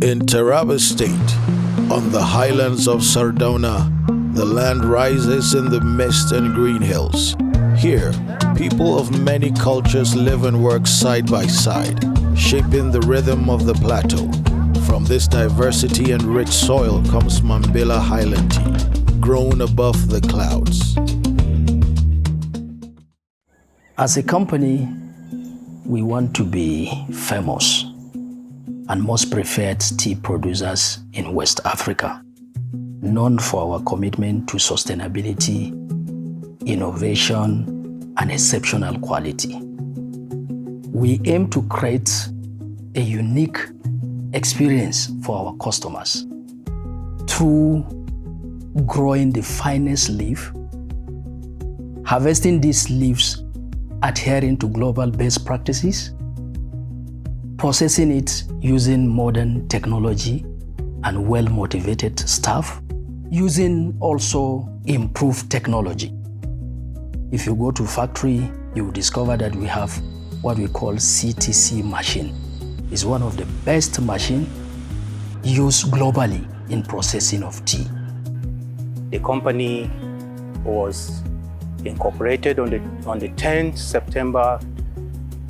In Taraba State, on the highlands of Sardauna, the land rises in the mist and green hills. Here, people of many cultures live and work side by side, shaping the rhythm of the plateau. From this diversity and rich soil comes Mambilla Highland Tea, grown above the clouds. As a company, we want to be famous and most preferred tea producers in West Africa, known for our commitment to sustainability, innovation, and exceptional quality. We aim to create a unique experience for our customers through growing the finest leaf, harvesting these leaves adhering to global best practices, processing it using modern technology and well-motivated staff, using also improved technology. If you go to factory, you will discover that we have what we call CTC machine. It's one of the best machines used globally in processing of tea. The company was incorporated on the 10th September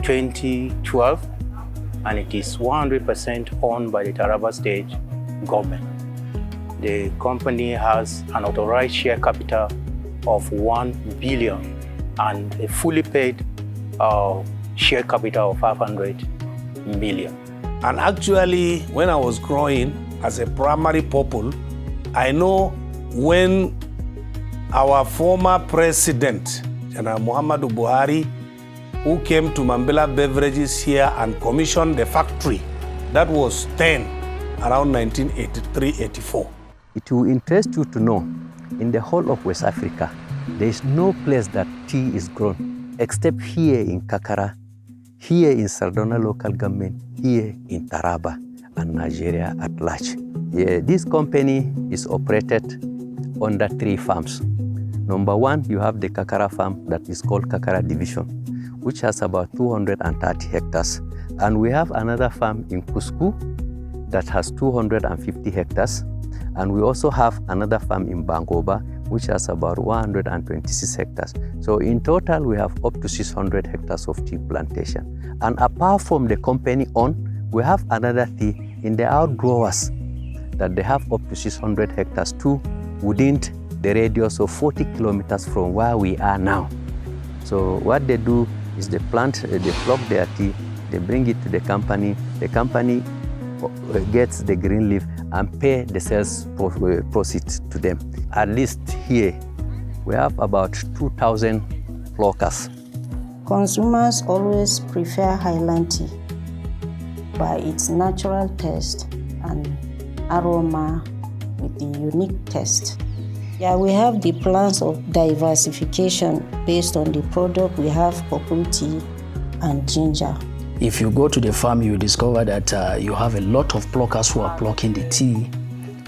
2012, and it is 100% owned by the Taraba State government. The company has an authorized share capital of 1 billion and a fully paid share capital of 500 million. And actually, when I was growing as a primary pupil, I know when our former president, General Muhammadu Buhari, who came to Mambilla Beverages here and commissioned the factory, that was around 1983-84. It will interest you to know, in the whole of West Africa, there is no place that tea is grown, except here in Kakara, here in Sardauna local government, here in Taraba, and Nigeria at large. Yeah, this company is operated under 3 farms. Number 1, you have the Kakara farm that is called Kakara Division, which has about 230 hectares. And we have another farm in Kusku that has 250 hectares. And we also have another farm in Bangoba, which has about 126 hectares. So in total, we have up to 600 hectares of tea plantation. And apart from the company owned, we have another tea in the outgrowers that they have up to 600 hectares too, within the radius of 40 kilometers from where we are now. So what they do is they pluck their tea, they bring it to the company gets the green leaf and pay the sales proceeds to them. At least here, we have about 2,000 pluckers. Consumers always prefer Highland Tea by its natural taste and aroma with the unique taste. Yeah, we have the plans of diversification based on the product. We have purple tea and ginger. If you go to the farm, you discover that you have a lot of pluckers who are plucking the tea,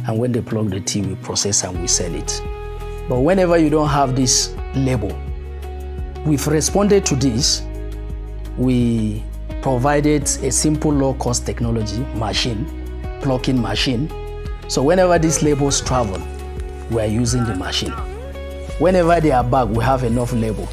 and when they pluck the tea, we process and we sell it. But whenever you don't have this label, we've responded to this. We provided a simple low-cost technology machine, plucking machine. So whenever these labels travel, we are using the machine. Whenever they are back, we have enough label.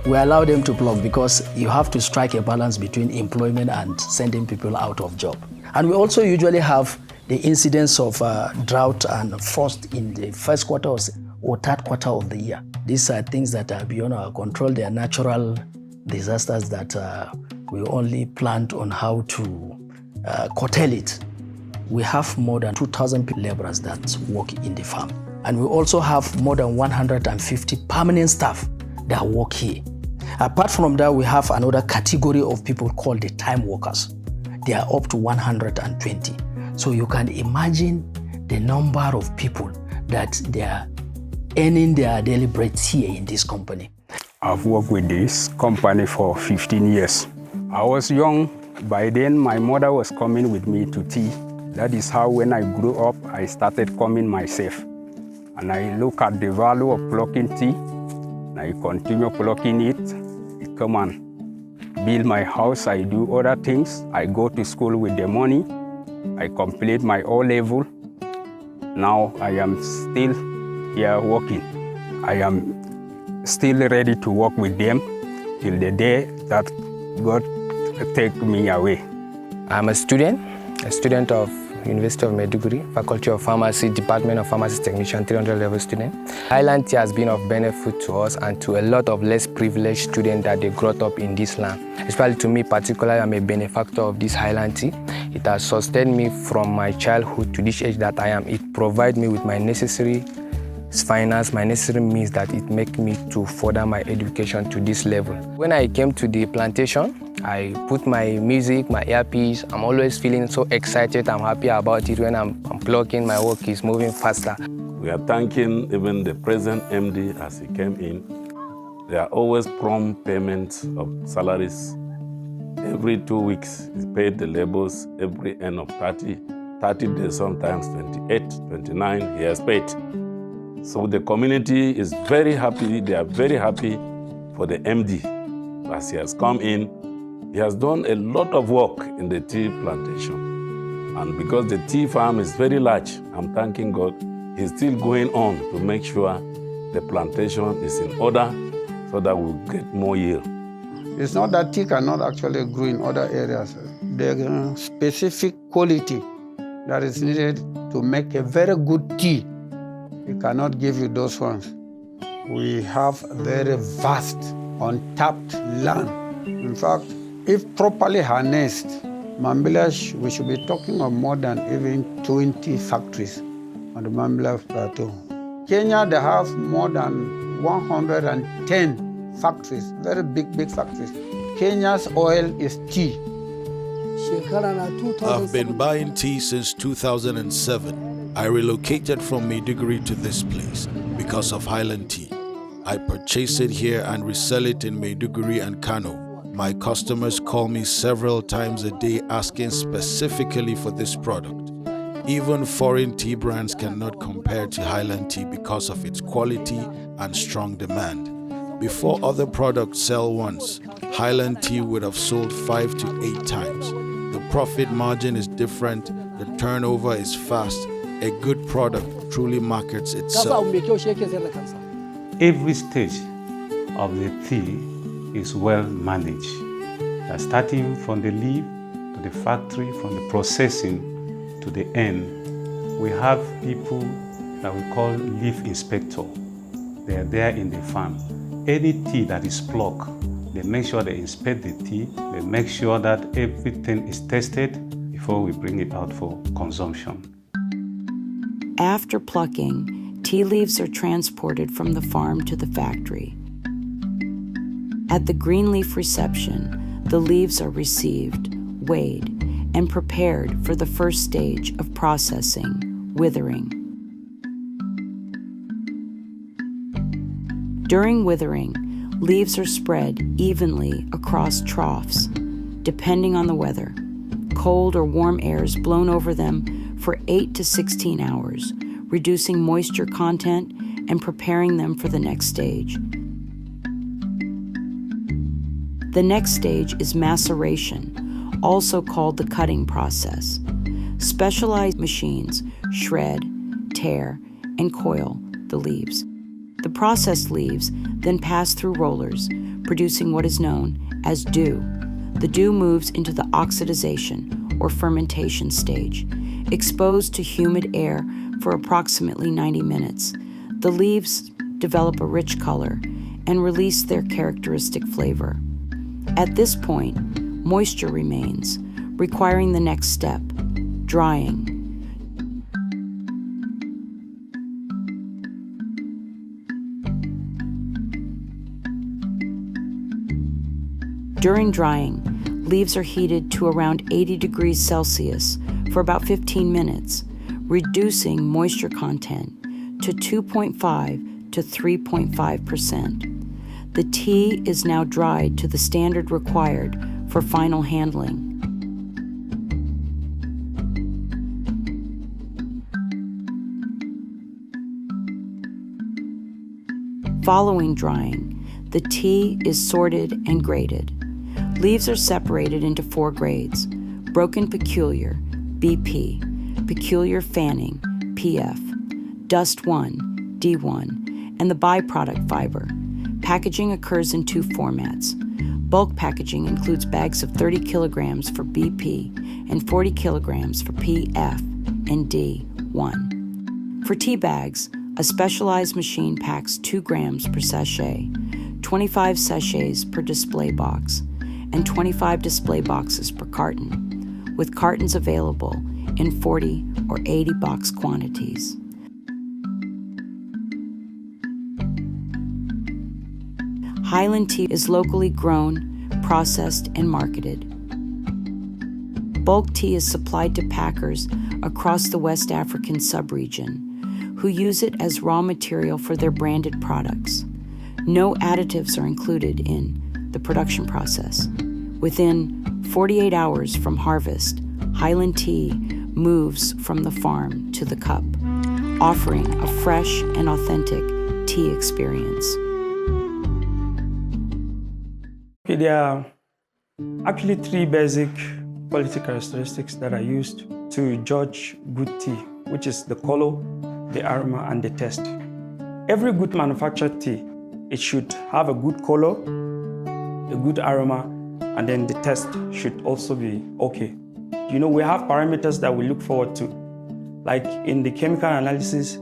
We allow them to pluck because you have to strike a balance between employment and sending people out of job. And we also usually have the incidence of drought and frost in the first quarter or third quarter of the year. These are things that are beyond our control. They are natural disasters that we only plan on how to curtail it. We have more than 2,000 laborers that work in the farm. And we also have more than 150 permanent staff that work here. Apart from that, we have another category of people called the time workers. They are up to 120. So you can imagine the number of people that they are earning their daily bread here in this company. I've worked with this company for 15 years. I was young. By then, my mother was coming with me to tea. That is how when I grew up, I started coming myself. And I look at the value of plucking tea. And I continue plucking it. I come and build my house. I do other things. I go to school with the money. I complete my O-level. Now I am still here working. I am still ready to work with them till the day that God take me away. I'm a student of University of Maiduguri, Faculty of Pharmacy, Department of Pharmacy Technician, 300 level student. Highland Tea has been of benefit to us and to a lot of less privileged students that they grew up in this land. Especially to me particularly, I'm a benefactor of this Highland Tea. It has sustained me from my childhood to this age that I am. It provides me with my necessary finance, my necessary means that it makes me to further my education to this level. When I came to the plantation, I put my music, my earpiece. I'm always feeling so excited. I'm happy about it. When I'm plugging, my work is moving faster. We are thanking even the present MD as he came in. There are always prompt payments of salaries. Every 2 weeks, he paid the laborers every end of 30 days, sometimes 28, 29, he has paid. So the community is very happy. They are very happy for the MD as he has come in. He has done a lot of work in the tea plantation. And because the tea farm is very large, I'm thanking God, he's still going on to make sure the plantation is in order so that we'll get more yield. It's not that tea cannot actually grow in other areas. The specific quality that is needed to make a very good tea, we cannot give you those ones. We have very vast, untapped land. In fact, if properly harnessed, Mambilla, we should be talking of more than even 20 factories on the Mambilla Plateau. Kenya, they have more than 110 factories, very big factories. Kenya's oil is tea. I've been buying tea since 2007. I relocated from Maiduguri to this place because of Highland Tea. I purchase it here and resell it in Maiduguri and Kano. My customers call me several times a day asking specifically for this product. Even foreign tea brands cannot compare to Highland Tea because of its quality and strong demand. Before other products sell once, Highland Tea would have sold 5 to 8 times. The profit margin is different, the turnover is fast. A good product truly markets itself. Every stage of the tea is well managed. Starting from the leaf to the factory, from the processing to the end, we have people that we call leaf inspector. They are there in the farm. Any tea that is plucked, they make sure they inspect the tea, they make sure that everything is tested before we bring it out for consumption. After plucking, tea leaves are transported from the farm to the factory. At the green leaf reception, the leaves are received, weighed, and prepared for the first stage of processing, withering. During withering, leaves are spread evenly across troughs, depending on the weather. Cold or warm air is blown over them for 8 to 16 hours, reducing moisture content and preparing them for the next stage. The next stage is maceration, also called the cutting process. Specialized machines shred, tear, and coil the leaves. The processed leaves then pass through rollers, producing what is known as dew. The dew moves into the oxidization or fermentation stage. Exposed to humid air for approximately 90 minutes, the leaves develop a rich color and release their characteristic flavor. At this point, moisture remains, requiring the next step, drying. During drying, leaves are heated to around 80 degrees Celsius for about 15 minutes, reducing moisture content to 2.5 to 3.5%. The tea is now dried to the standard required for final handling. Following drying, the tea is sorted and graded. Leaves are separated into 4 grades: broken peculiar, BP, peculiar fanning, PF, dust 1, D1, and the byproduct fiber. Packaging occurs in 2 formats. Bulk packaging includes bags of 30 kilograms for BP and 40 kilograms for PF and D1. For tea bags, a specialized machine packs 2 grams per sachet, 25 sachets per display box, and 25 display boxes per carton, with cartons available in 40 or 80 box quantities. Highland Tea is locally grown, processed, and marketed. Bulk tea is supplied to packers across the West African subregion, who use it as raw material for their branded products. No additives are included in the production process. Within 48 hours from harvest, Highland Tea moves from the farm to the cup, offering a fresh and authentic tea experience. Okay, there are actually 3 basic quality characteristics that are used to judge good tea, which is the color, the aroma, and the taste. Every good manufactured tea, it should have a good color, a good aroma, and then the taste should also be okay. You know, we have parameters that we look forward to. Like in the chemical analysis,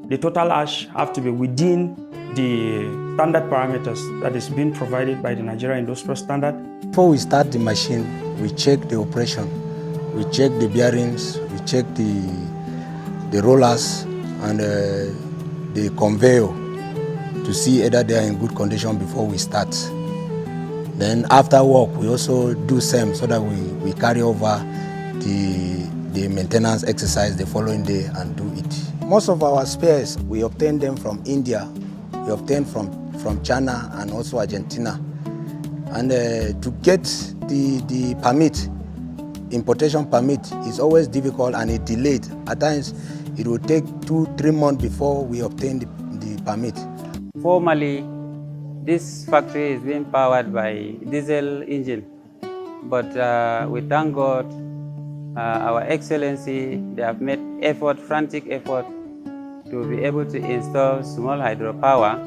the total ash have to be within the standard parameters that is being provided by the Nigeria Industrial Standard. Before we start the machine, we check the operation. We check the bearings, we check the rollers and the conveyor to see whether they are in good condition before we start. Then after work, we also do same so that we carry over the maintenance exercise the following day and do it. Most of our spares, we obtain them from India, we obtain from China and also Argentina. And to get the permit, importation permit is always difficult and it's delayed. At times, it will take 2-3 months before we obtain the permit. Formally, this factory is being powered by diesel engine, but we thank God, our Excellency, they have made effort, frantic effort, to be able to install small hydropower,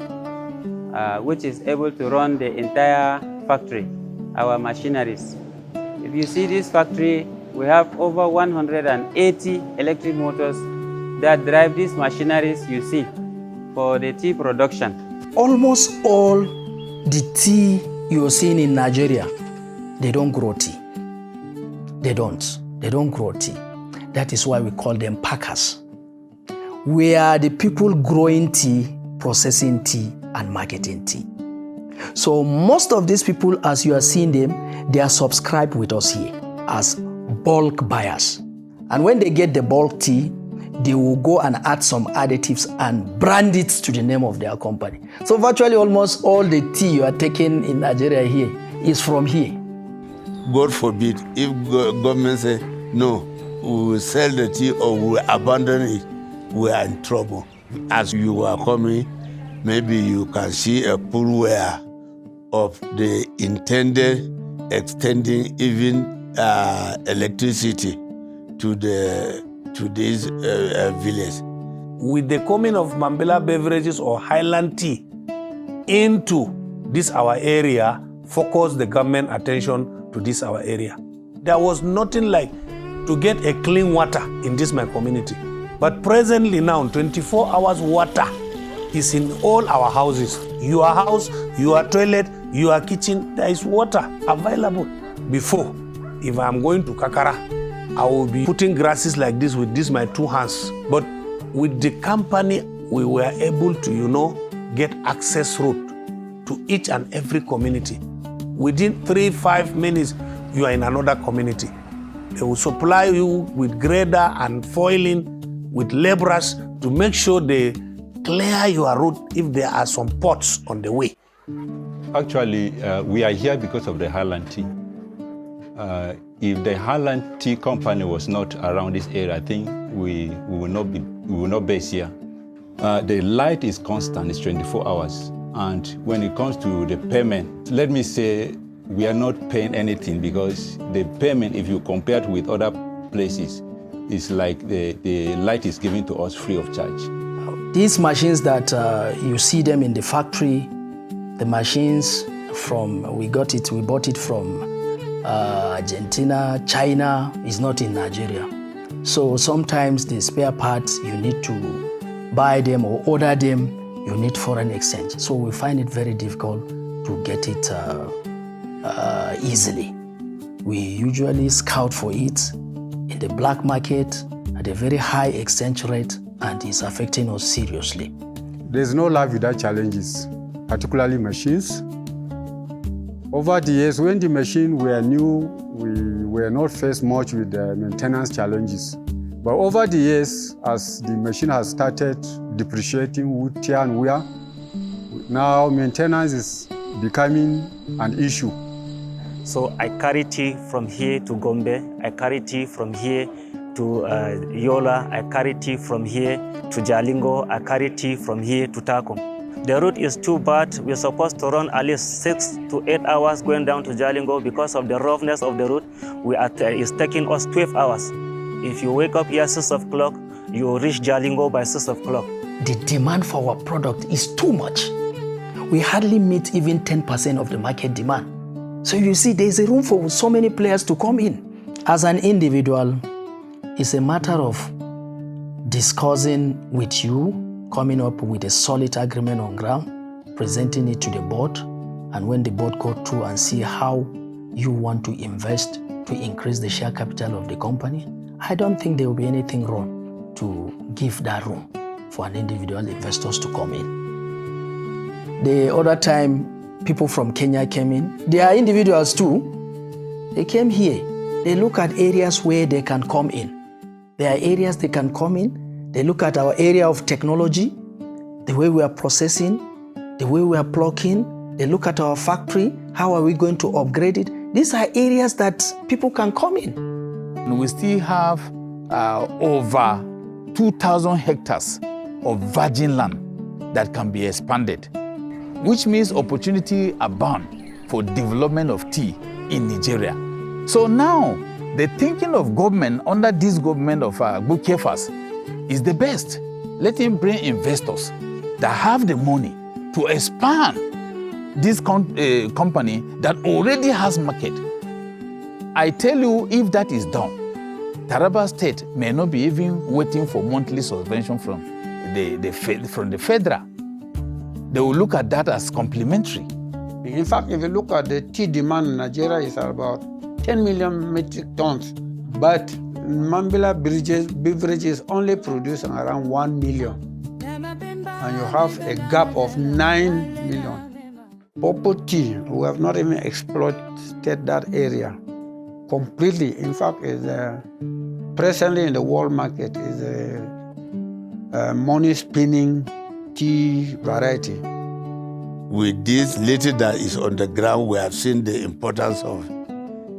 which is able to run the entire factory, our machineries. If you see this factory, we have over 180 electric motors that drive these machineries you see for the tea production. Almost all the tea you're seeing in Nigeria, they don't grow tea. They don't grow tea. That is why we call them packers. We are the people growing tea, processing tea, and marketing tea. So most of these people, as you are seeing them, they are subscribed with us here as bulk buyers. And when they get the bulk tea, they will go and add some additives and brand it to the name of their company. So virtually almost all the tea you are taking in Nigeria here is from here. God forbid, if government say, no, we will sell the tea or we will abandon it, we are in trouble. As you are coming, maybe you can see a pool where of the intended extending even electricity to this village. With the coming of Mambilla beverages or Highland Tea into this our area, focus the government attention to this our area. There was nothing like to get a clean water in this my community. But presently now, 24 hours water is in all our houses. Your house, your toilet, your kitchen, there is water available. Before, if I'm going to Kakara, I will be putting grasses like this with this my 2 hands. But with the company, we were able to, get access route to each and every community. Within 3-5 minutes, you are in another community. They will supply you with grader and foiling, with laborers to make sure they clear your route if there are some pots on the way. Actually, we are here because of the Highland Tea. If the Highland Tea company was not around this area, I think we will not base here. The light is constant, it's 24 hours. And when it comes to the payment, let me say we are not paying anything because the payment, if you compare it with other places, it's like the light is given to us free of charge. These machines that you see them in the factory, the machines we bought it from Argentina, China, is not in Nigeria. So sometimes the spare parts, you need to buy them or order them, you need foreign exchange. So we find it very difficult to get it easily. We usually scout for it in the black market at a very high exchange rate, and it's affecting us seriously. There's no life without challenges, particularly machines. Over the years, when the machines were new, we were not faced much with the maintenance challenges. But over the years, as the machine has started depreciating with tear and wear, now maintenance is becoming an issue. So I carry tea from here to Gombe, I carry tea from here to Yola, I carry tea from here to Jalingo, I carry tea from here to Takum. The route is too bad. We're supposed to run at least 6 to 8 hours going down to Jalingo. Because of the roughness of the route, it's taking us 12 hours. If you wake up here 6 o'clock, you reach Jalingo by 6 o'clock. The demand for our product is too much. We hardly meet even 10% of the market demand. So you see, there's a room for so many players to come in. As an individual, it's a matter of discussing with you, coming up with a solid agreement on ground, presenting it to the board, and when the board go through and see how you want to invest to increase the share capital of the company, I don't think there will be anything wrong to give that room for an individual investors to come in. The other time, people from Kenya came in. They are individuals too. They came here. They look at areas where they can come in. There are areas they can come in. They look at our area of technology, the way we are processing, the way we are plucking. They look at our factory, how are we going to upgrade it? These are areas that people can come in. We still have over 2,000 hectares of virgin land that can be expanded, which means opportunity abound for development of tea in Nigeria. So now, the thinking of government under this government of Bukefas is the best. Let him bring investors that have the money to expand this company that already has market. I tell you, if that is done, Taraba State may not be even waiting for monthly subvention from the federal. They will look at that as complementary. In fact, if you look at the tea demand in Nigeria, is about 10 million metric tons, but Mambilla beverages only producing around 1 million. And you have a gap of 9 million. Purple tea, we have not even exploited that area completely. In fact, is presently in the world market is a money spinning tea variety. With this little that is on the ground, we have seen the importance of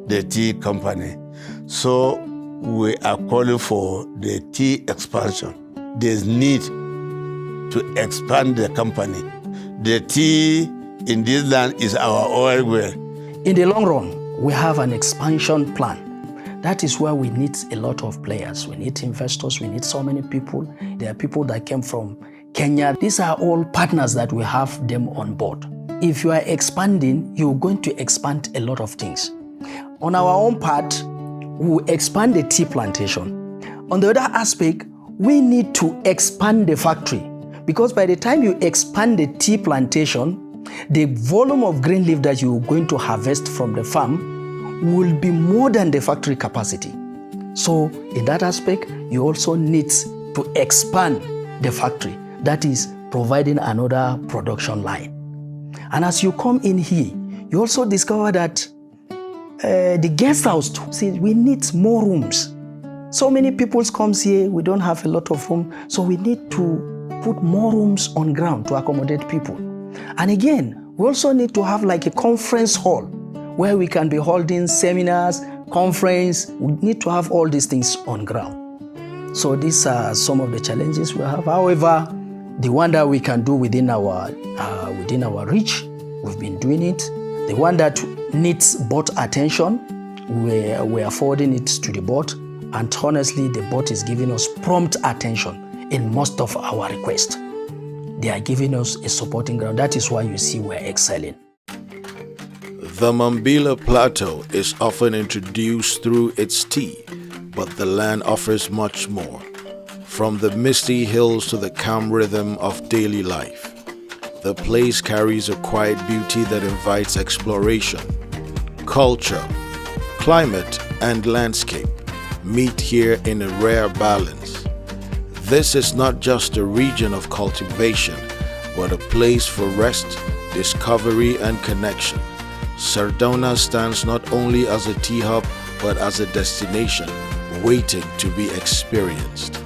the tea company. So we are calling for the tea expansion. There's need to expand the company. The tea in this land is our oil well. In the long run, we have an expansion plan. That is where we need a lot of players. We need investors, we need so many people. There are people that came from Kenya. These are all partners that we have them on board. If you are expanding, you're going to expand a lot of things. On our own part, we will expand the tea plantation. On the other aspect, we need to expand the factory, because by the time you expand the tea plantation, the volume of green leaf that you're going to harvest from the farm will be more than the factory capacity. So in that aspect, you also need to expand the factory. That is providing another production line. And as you come in here, you also discover that the guest house too. See, we need more rooms. So many people comes here, we don't have a lot of room, so we need to put more rooms on ground to accommodate people. And again, we also need to have like a conference hall where we can be holding seminars, conference. We need to have all these things on ground. So these are some of the challenges we have. However, the one that we can do within our reach, we've been doing it. The one that needs board attention, we're forwarding it to the board, And honestly, the board is giving us prompt attention in most of our requests. They are giving us a supporting ground. That is why you see we're excelling. The Mambilla Plateau is often introduced through its tea, but the land offers much more. From the misty hills to the calm rhythm of daily life, the place carries a quiet beauty that invites exploration. Culture, climate, and landscape meet here in a rare balance. This is not just a region of cultivation, but a place for rest, discovery, and connection. Sardauna stands not only as a tea hub, but as a destination waiting to be experienced.